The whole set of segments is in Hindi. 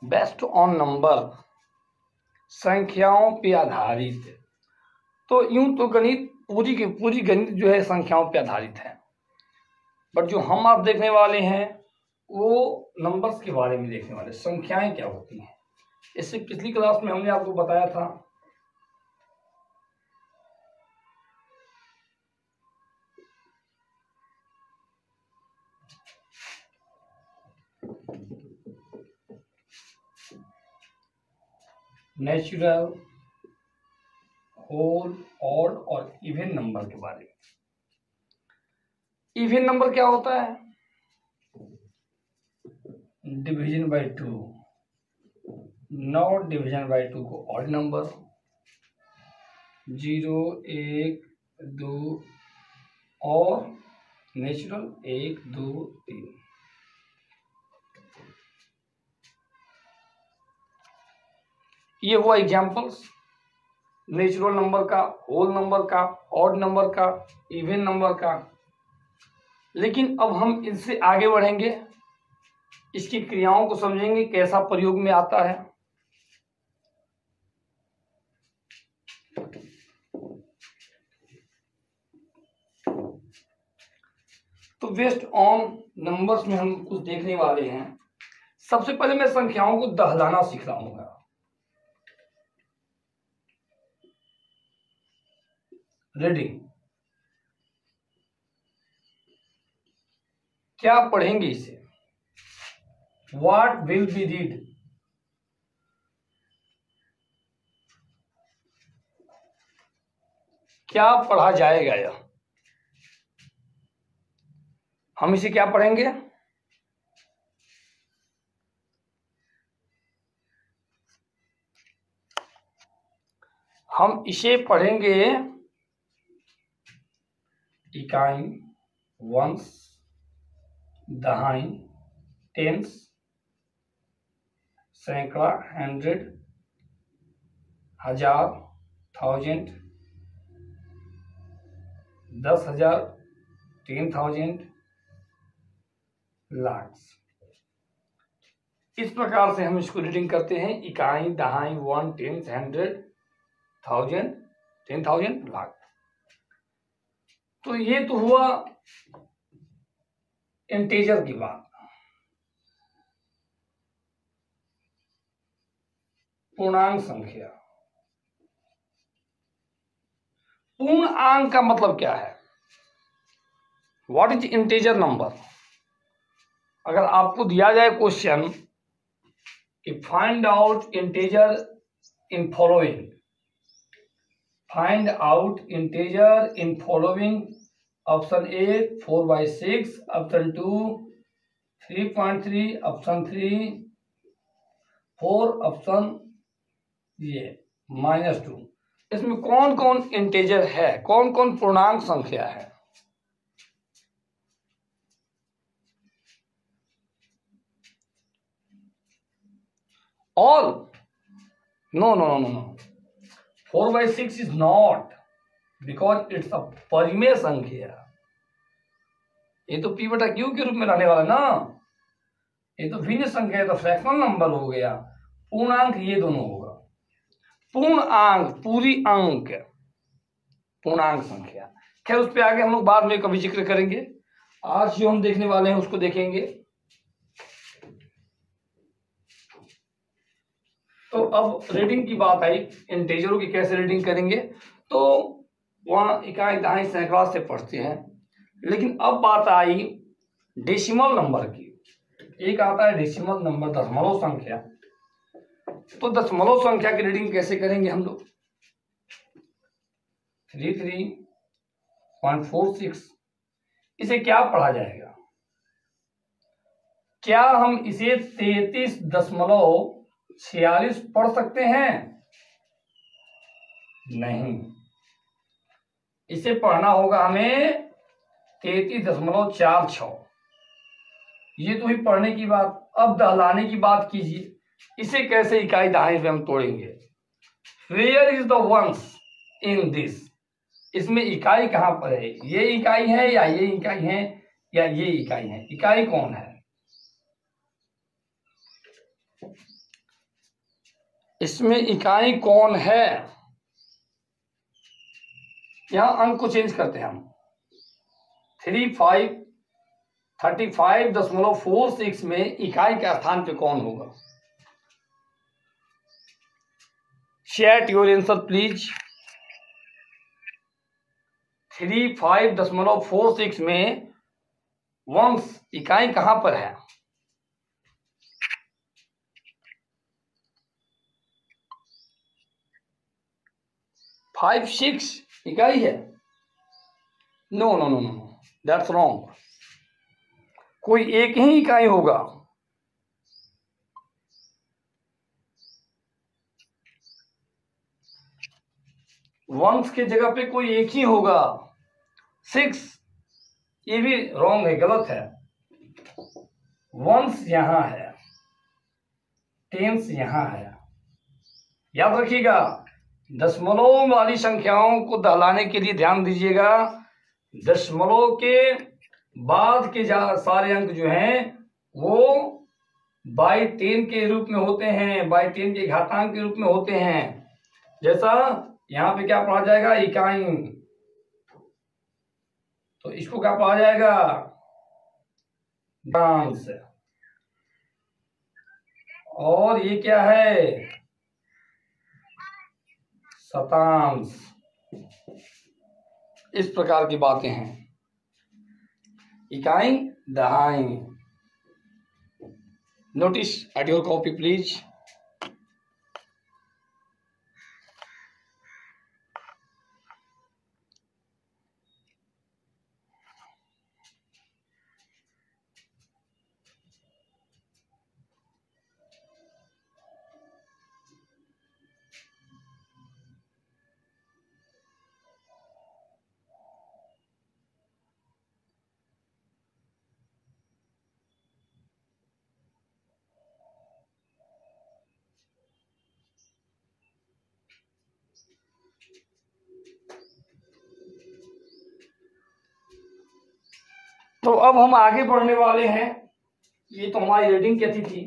बेस्ड ऑन नंबर, संख्याओं पे आधारित। तो यूं तो गणित पूरी की पूरी गणित जो है संख्याओं पे आधारित है, बट जो हम आप देखने वाले हैं वो नंबर्स के बारे में देखने वाले, संख्याएं क्या होती हैं। इससे पिछली क्लास में हमने आपको बताया था नेचुरल, होल, ऑड और इवन नंबर के बारे में। इवन नंबर क्या होता है? Division bye 2, not division bye 2 को ऑड नंबर, 0, 1, 2 और नेचुरल 1, 2, 3। ये हुआ एग्जाम्पल्स नेचुरल नंबर का, होल नंबर का, ऑड नंबर का, इवन नंबर का। लेकिन अब हम इनसे आगे बढ़ेंगे, इसकी क्रियाओं को समझेंगे, कैसा प्रयोग में आता है। तो बेस्ड ऑन नंबर्स में हम कुछ देखने वाले हैं। सबसे पहले मैं संख्याओं को दहलाना सीख रहा हूँ। रीडिंग क्या पढ़ेंगे इसे? What will be read? क्या पढ़ा जाएगा? यह हम इसे क्या पढ़ेंगे? हम इसे पढ़ेंगे इकाई, वंश, दहाई, टेंस, सैकड़ा, 100, 1000, 1000, 10,000, 10,000, लाख। इस प्रकार से हम इसको रीडिंग करते हैं, इकाई, दहाई, 1, 10, 100, 1000, 10,000, लाख। तो ये तो हुआ इंटीजर की बात। पूर्णांक संख्या। पूर्णांक का मतलब क्या है? What is integer number? अगर आपको दिया जाए क्वेश्चन कि find out integer in following, find out integer in following, option A 4/6, option 2 3.3, option 3 4, option ये -2। इसमें कौन कौन इंटीजर है, कौन कौन पूर्णांक संख्या है? All? No no no no no, 4/6 is not, because it's a परिमेय संख्या। ये तो p/q के रूप में रहने वाला ना, ये तो भिन्न संख्या है, तो फ्रैक्शनल नंबर हो गया। पूर्णांक ये दोनों होगा। पूर्णांक पूरी अंक, पूर्णांक संख्या। खैर उस पर आगे हम लोग बाद में कभी जिक्र करेंगे। आज जो हम देखने वाले हैं उसको देखेंगे। तो अब रीडिंग की बात आई, इंटीजरों की कैसे रीडिंग करेंगे, तो वहां इकाई, दहाई, सैकड़ा से पढ़ते हैं। लेकिन अब बात आई डेसिमल नंबर की। एक आता है डेसिमल नंबर, दशमलव संख्या। तो दशमलव संख्या की रीडिंग कैसे करेंगे हम लोग? 33.46। इसे क्या पढ़ा जाएगा? क्या हम इसे 33.46 पढ़ सकते हैं? नहीं, इसे पढ़ना होगा हमें 33.46। ये तो ही पढ़ने की बात। अब दहलाने की बात कीजिए, इसे कैसे इकाई, दहाई में हम तोड़ेंगे? Where is the ones in this? इसमें इकाई कहां पर है? ये इकाई है या ये इकाई है या ये इकाई है? इकाई कौन है? इसमें इकाई कौन है? यहां अंक को चेंज करते हैं हम। 35.46 में इकाई के स्थान पे कौन होगा? Chat your answer please. 35.46 में वंश इकाई कहां पर है? 56 इकाई है? No no no no no, that's wrong. कोई एक ही इकाई होगा। वंश की जगह पे कोई एक ही होगा। 6 ये भी रॉन्ग है, गलत है। वंश यहां है, टेंस यहां है। याद रखिएगा, दशमलव वाली संख्याओं को दहलाने के लिए ध्यान दीजिएगा। दशमलव के बाद के सारे अंक जो हैं वो बाई 10 के रूप में होते हैं, बाई 10 के घातांक के रूप में होते हैं। जैसा यहां पे क्या पढ़ा जाएगा? इकाई। तो इसको क्या पढ़ा जाएगा? डांस। और ये क्या है? शतांश। इस प्रकार की बातें हैं। इकाई, दहाई। Notice at your copy please. तो अब हम आगे बढ़ने वाले हैं। ये तो हमारी रीडिंग कैसी थी।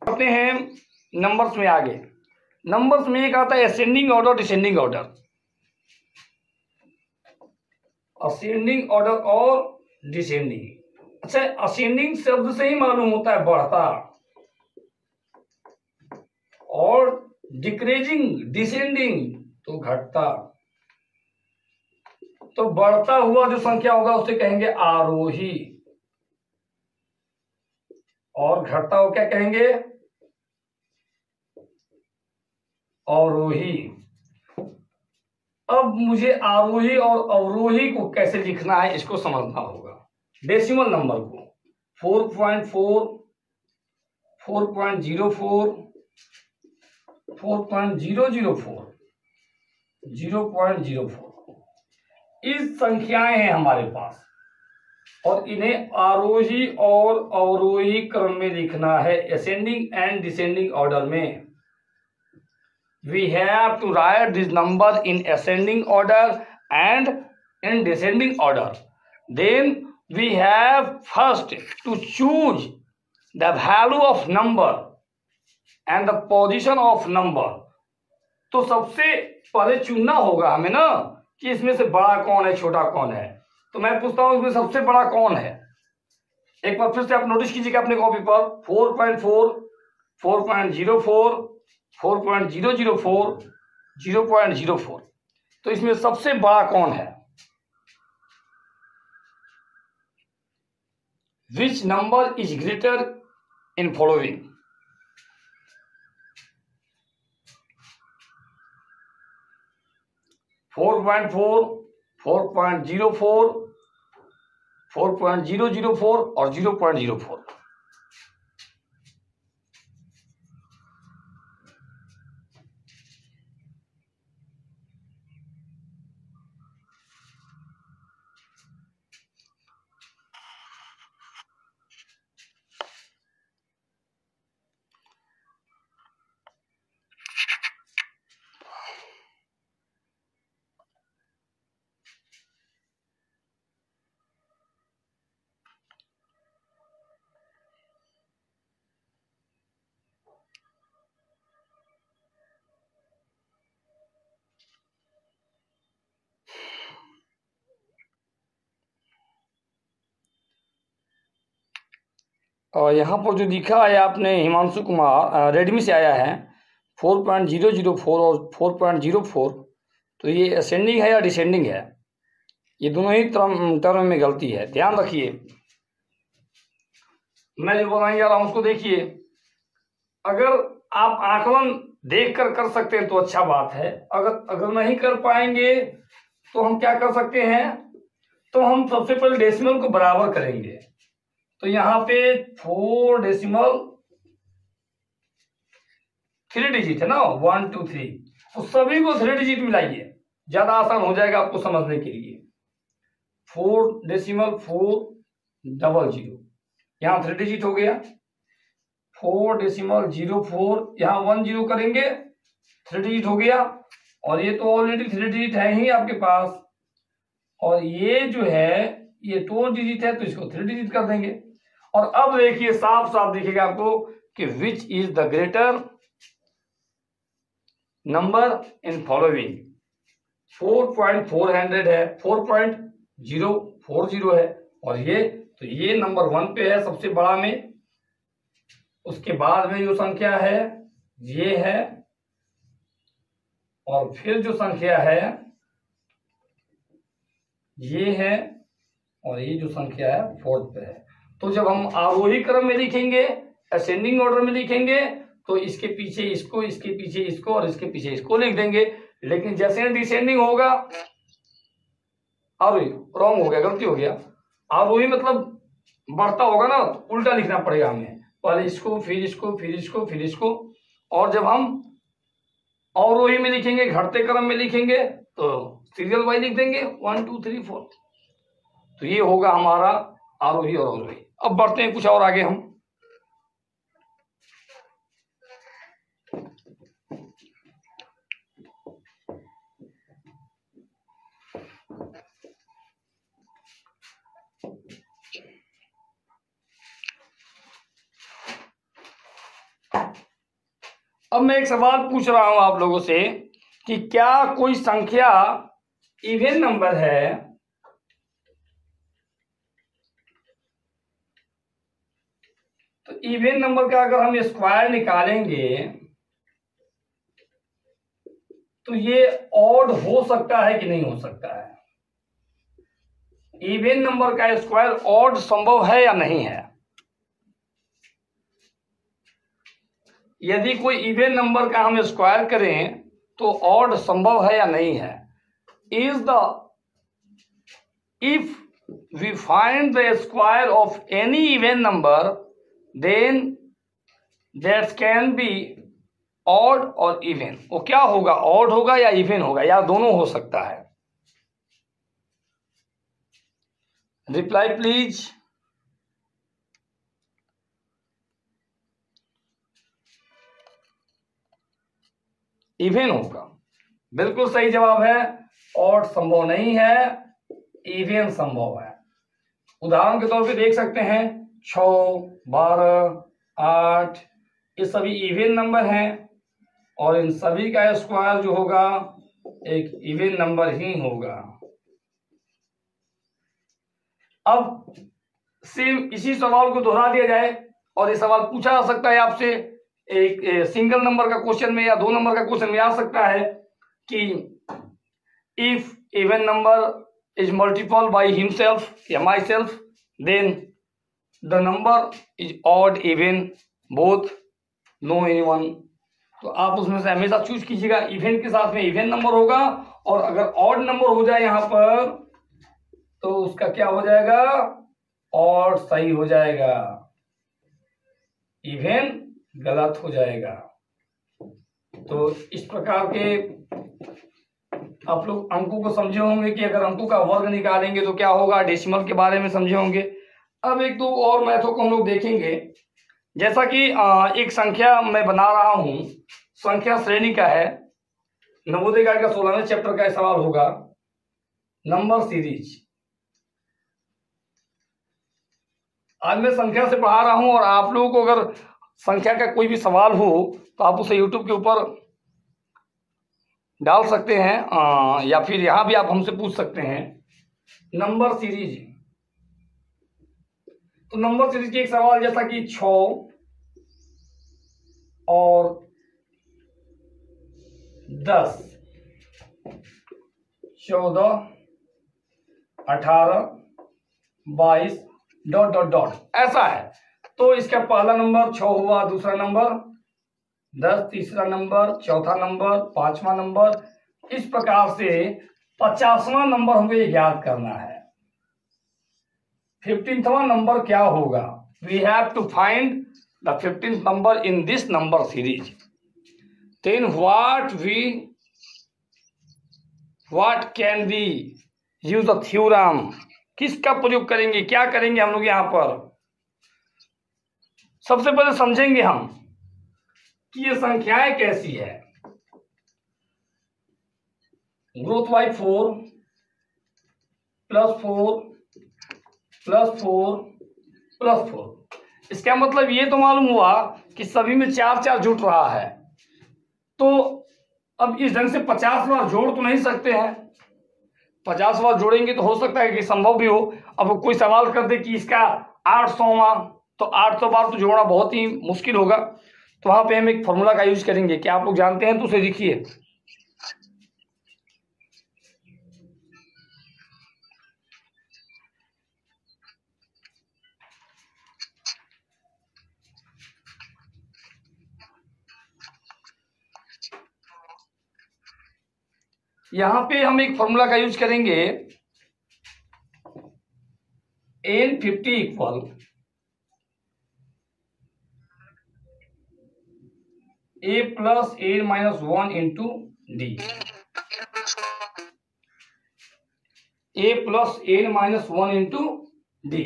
बढ़ते हैं नंबर्स में आगे। नंबर्स में एक आता है ascending order, descending order. Ascending order और डिसेंडिंग। अच्छा, असेंडिंग शब्द से ही मालूम होता है बढ़ता, और डिक्रीजिंग, डिसेंडिंग तो घटता। तो बढ़ता हुआ जो संख्या होगा उसे कहेंगे आरोही, और घटता हुआ क्या कहेंगे? अवरोही। अब मुझे आरोही और अवरोही को कैसे लिखना है इसको समझना होगा। डेसिमल नंबर को 4.4, 4.04, 4.004, 0.04 इस संख्याएं हैं हमारे पास, और इन्हें आरोही और अवरोही क्रम में लिखना है, असेंडिंग एंड डिसेंडिंग ऑर्डर में। We have to write this number in ascending order and in descending order. Then we have first to choose the value of number and the position of number. तो सबसे पहले चुनना होगा हमें ना कि इसमें से बड़ा कौन है, छोटा कौन है। तो मैं पूछता हूं इसमें सबसे बड़ा कौन है। एक बार फिर से आप नोटिस कीजिएगा अपने कॉपी पर। 4.4, 4.04, 4.004, 0.04। तो इसमें सबसे बड़ा कौन है? Which number is greater in following? Four 4.04, 4.004 और 0.04। और यहाँ पर जो लिखा है आपने हिमांशु कुमार रेडमी से आया है 4.004 और 4.04, तो ये असेंडिंग है या डिसेंडिंग है? ये दोनों ही टर्म में गलती है, ध्यान रखिए। मैं जो बताने जा रहा हूँ उसको देखिए। अगर आप आकलन देख कर सकते हैं तो अच्छा बात है, अगर नहीं कर पाएंगे तो हम क्या कर सकते हैं, तो हम सबसे पहले डेसिमल को बराबर करेंगे। तो यहाँ पे 4 डेसिमल 3 डिजिट है ना, 1 2 3, तो सभी को 3 डिजिट मिलाइए, ज्यादा आसान हो जाएगा आपको समझने के लिए। 4 डेसिमल 400, यहाँ 3 डिजिट हो गया। 4 डेसिमल 04, यहाँ 10 करेंगे, 3 डिजिट हो गया। और ये तो ऑलरेडी 3 डिजिट है ही आपके पास, और ये जो है ये 2 डिजिट है, तो इसको 3 डिजिट कर देंगे। और अब देखिए साफ साफ दिखेगा आपको कि which is the greater number in following. 4.400 है, 4.040 है, और ये नंबर 1 पे है सबसे बड़ा में। उसके बाद में जो संख्या है ये है, और फिर जो संख्या है ये है, और ये जो संख्या है 4th पे है। तो जब हम आरोही क्रम में लिखेंगे, असेंडिंग ऑर्डर में लिखेंगे, तो इसके पीछे इसको, इसके पीछे इसको, और इसके पीछे इसको लिख देंगे। लेकिन जैसे डिसेंडिंग होगा, आरोही रॉन्ग हो गया, गलती हो गया। आरोही मतलब बढ़ता होगा ना, तो उल्टा लिखना पड़ेगा हमें, पहले इसको फिर इसको फिर इसको फिर इसको। और जब हम अवरोही में लिखेंगे, घटते क्रम में लिखेंगे, तो सीरियल वाइज लिख देंगे 1 2 3 4। तो ये होगा हमारा आरोही और अवरोही। अब बढ़ते हैं कुछ और आगे हम। अब मैं एक सवाल पूछ रहा हूं आप लोगों से कि क्या कोई संख्या इवन नंबर है? तो इवन नंबर का अगर हम स्क्वायर निकालेंगे तो ये ऑड हो सकता है कि नहीं हो सकता है? इवन नंबर का स्क्वायर ऑड संभव है या नहीं है? यदि कोई इवन नंबर का हम स्क्वायर करें तो ऑड संभव है या नहीं है? If we find the square of any even number, then that can be odd और इवन। वो क्या होगा, ऑड होगा या इवन होगा, या दोनों हो सकता है? Reply please. इवन होगा, बिल्कुल सही जवाब है। ऑड संभव नहीं है, इवन संभव है। उदाहरण के तौर पे देख सकते हैं 6, 12, 8, ये सभी इवन नंबर हैं, और इन सभी का स्क्वायर जो होगा एक इवन नंबर ही होगा। अब सिर्फ इसी सवाल को दोहरा दिया जाए, और ये सवाल पूछा जा सकता है आपसे, एक सिंगल नंबर का क्वेश्चन में या 2 नंबर का क्वेश्चन में आ सकता है कि if even number is multiple by himself या myself, then the number is odd even both, no anyone. तो आप उसमें से हमेशा चूज कीजिएगा, इवन के साथ में इवन नंबर होगा, और अगर ऑड नंबर हो जाए यहां पर तो उसका क्या हो जाएगा, ऑड सही हो जाएगा, इवन गलत हो जाएगा। तो इस प्रकार के आप लोग अंकों को समझे होंगे कि अगर अंकों का वर्ग निकालेंगे तो क्या होगा, डेसिमल के बारे में समझे होंगे। अब एक दो और मैथों को हम लोग देखेंगे। जैसा कि एक संख्या मैं बना रहा हूं, संख्या श्रेणी का है, नवोदय गाइड का 16वें चैप्टर का सवाल होगा, नंबर सीरीज। आज मैं संख्या से पढ़ा रहा हूं, और आप लोगों को अगर संख्या का कोई भी सवाल हो तो आप उसे YouTube के ऊपर डाल सकते हैं, या फिर यहां भी आप हमसे पूछ सकते हैं। नंबर सीरीज, तो नंबर सीरीज की एक सवाल जैसा कि 6 और 10, 14, 18, 22 डॉट डॉट डॉट ऐसा है। तो इसका पहला नंबर 6 हुआ, दूसरा नंबर 10, तीसरा नंबर, चौथा नंबर, पांचवा नंबर, इस प्रकार से 50वां नंबर हमें याद करना है। 15वां नंबर क्या होगा? We have to find the 15th number in this number series. Then what can we use the theorem? किसका प्रयोग करेंगे, क्या करेंगे हम लोग? यहां पर सबसे पहले समझेंगे हम कि ये संख्याएं कैसी है। ग्रोथ बाई 4 +4 +4 +4, इसका मतलब ये तो मालूम हुआ कि सभी में 4 4 जुट रहा है। तो अब इस ढंग से 50 बार जोड़ तो नहीं सकते हैं। 50 बार जोड़ेंगे तो हो सकता है कि संभव भी हो। अब कोई सवाल कर दे कि इसका 800वां, तो 800 बार तो जोड़ना बहुत ही मुश्किल होगा। तो वहां पे हम एक फॉर्मूला का यूज करेंगे। क्या आप लोग जानते हैं? तो उसे लिखिए। यहां पे हम एक फॉर्मूला का यूज करेंगे। n50 equal a plus n-1 into D. a plus n-1 into D.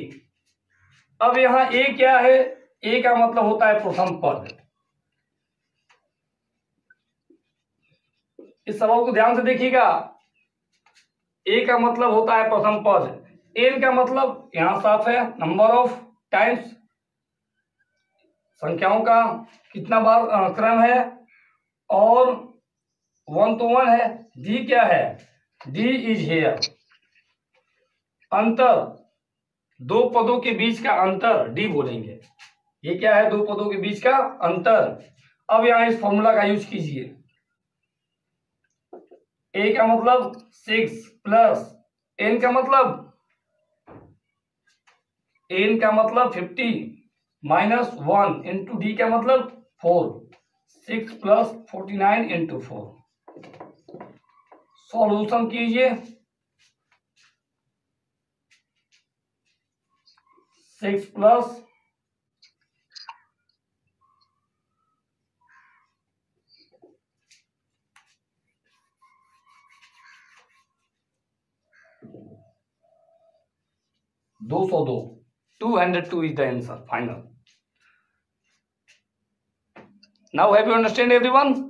अब यहां a क्या है? a का मतलब होता है प्रथम पद। इस सवाल को ध्यान से देखिएगा। a का मतलब होता है प्रथम पद। n का मतलब यहां साफ है, नंबर ऑफ टाइम्स, संख्याओं का कितना बार क्रम है, और 1 तो 1 है। d क्या है? d इज हेयर, अंतर, दो पदों के बीच का अंतर d बोलेंगे। ये क्या है? दो पदों के बीच का अंतर। अब यहां इस फॉर्मूला का यूज कीजिए। a का मतलब 6 प्लस n का मतलब 50 माइनस 1 इंटू डी का मतलब 4। 6 प्लस 49 इंटू 4। सॉल्यूशन कीजिए। 6 plus 202, 202 is the answer final. Now have you understand everyone?